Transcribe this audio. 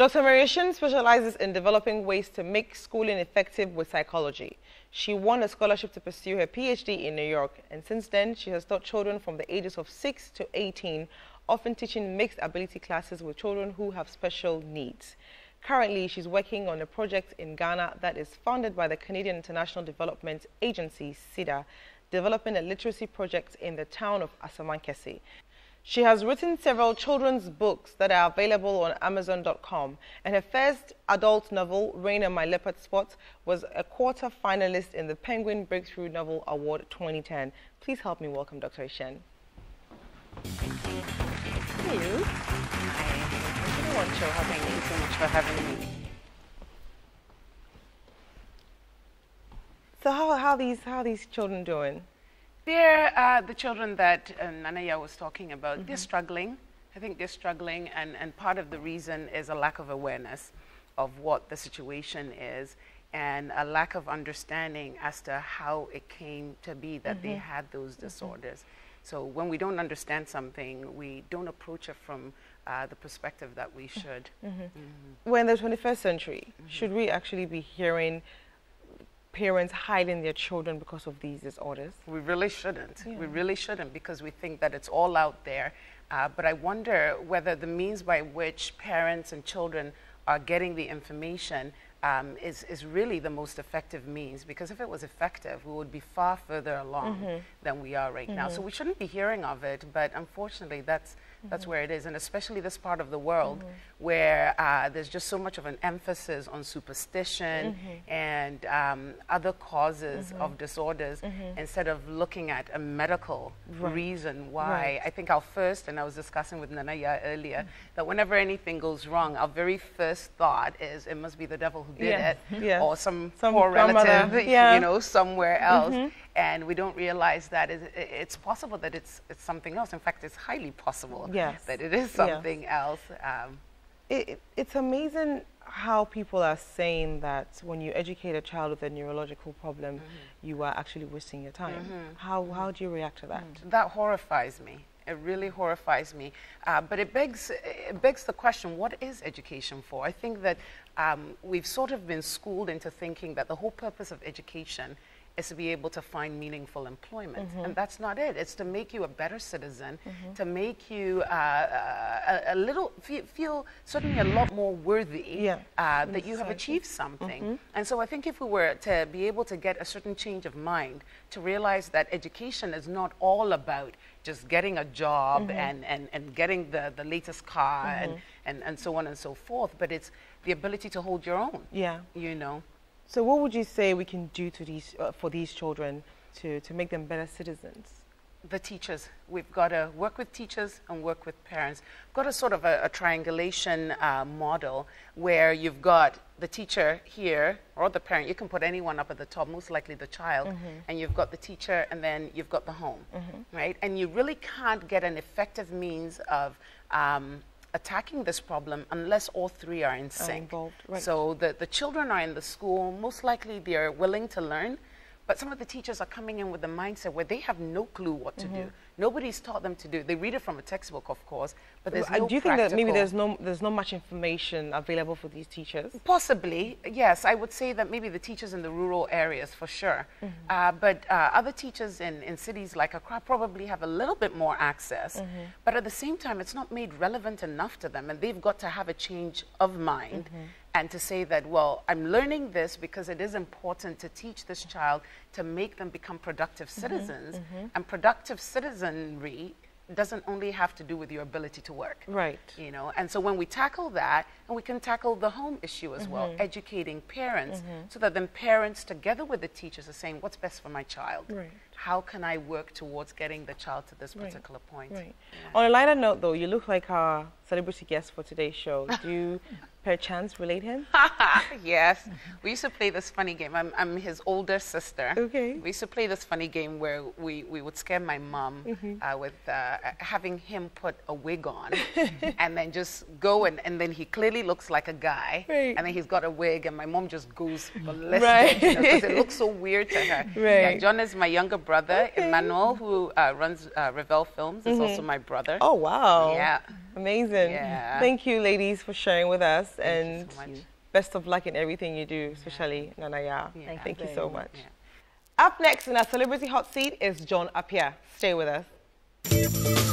Dr. Ashun specializes in developing ways to make schooling effective with psychology. She won a scholarship to pursue her PhD in New York, and since then, she has taught children from the ages of 6 to 18, often teaching mixed ability classes with children who have special needs. Currently, she's working on a project in Ghana that is funded by the Canadian International Development Agency, CIDA, developing a literacy project in the town of Asamankese. She has written several children's books that are available on Amazon.com, and her first adult novel, Rain on My Leopard Spot, was a quarter finalist in the Penguin Breakthrough Novel Award 2010. Please help me welcome Dr. Ashun. Hello. Hi. Thank you so much for having me. So how are these children doing? They're the children that Nanaya was talking about. They're struggling. I think they're struggling, and part of the reason is a lack of awareness of what the situation is and a lack of understanding as to how it came to be that they had those disorders. So when we don't understand something, we don't approach it from the perspective that we should. We're in the 21st century. Should we actually be hearing parents hiding their children because of these disorders? We really shouldn't. Yeah. We really shouldn't, because we think that it's all out there. But I wonder whether the means by which parents and children are getting the information is really the most effective means, because if it was effective, we would be far further along than we are right now. So we shouldn't be hearing of it, but unfortunately that's where it is, and especially this part of the world where there's just so much of an emphasis on superstition and other causes of disorders instead of looking at a medical reason why. I think our first, and I was discussing with Nanaya earlier, that whenever anything goes wrong, our very first thought is it must be the devil who did it, or some poor relative, you know, somewhere else. And we don't realize that it's possible that it's something else. In fact, it's highly possible that it is something else. It's amazing how people are saying that when you educate a child with a neurological problem, you are actually wasting your time. How do you react to that? That horrifies me. It really horrifies me. But it begs the question, what is education for? I think that we've sort of been schooled into thinking that the whole purpose of education is to be able to find meaningful employment. And that's not it. It's to make you a better citizen, to make you feel certainly a lot more worthy that you have achieved something. And so I think if we were to be able to get a certain change of mind, to realize that education is not all about just getting a job and getting the latest car and so on and so forth, but it's the ability to hold your own, you know. So what would you say we can do to these, for these children to make them better citizens? The teachers. We've got to work with teachers and work with parents. We've got a sort of a triangulation model where you've got the teacher here, or the parent. You can put anyone up at the top, most likely the child, and you've got the teacher, and then you've got the home, right? And you really can't get an effective means of attacking this problem unless all three are in sync. So the children are in the school, most likely they're willing to learn, but some of the teachers are coming in with the mindset where they have no clue what to do. Nobody's taught them to do. They read it from a textbook, of course, but there's no Do you think that maybe there's not much information available for these teachers? Possibly, yes. I would say that maybe the teachers in the rural areas, for sure. But other teachers in cities like Accra probably have a little bit more access. But at the same time, it's not made relevant enough to them, and they've got to have a change of mind. And to say that, well, I'm learning this because it is important to teach this child to make them become productive citizens. And productive citizenry doesn't only have to do with your ability to work. You know, and so when we tackle that, and we can tackle the home issue as well, educating parents, so that then parents together with the teachers are saying, what's best for my child? How can I work towards getting the child to this particular point? On a lighter note though, you look like our celebrity guest for today's show. Do you perchance relate him? Yes. We used to play this funny game. I'm his older sister. We used to play this funny game where we would scare my mom with having him put a wig on and then just go and then he clearly looks like a guy and then he's got a wig and my mom just goes ballistic, you know, because it looks so weird to her. Yeah, John is my younger brother. Emmanuel, who runs Revel Films, is also my brother. Oh, wow. Yeah. Amazing. Yeah. Thank you, ladies, for sharing with us. Thank you so much. Best of luck in everything you do, especially Nanaya. Yeah. Thank you so much. Yeah. Up next in our celebrity hot seat is John APEA. Stay with us.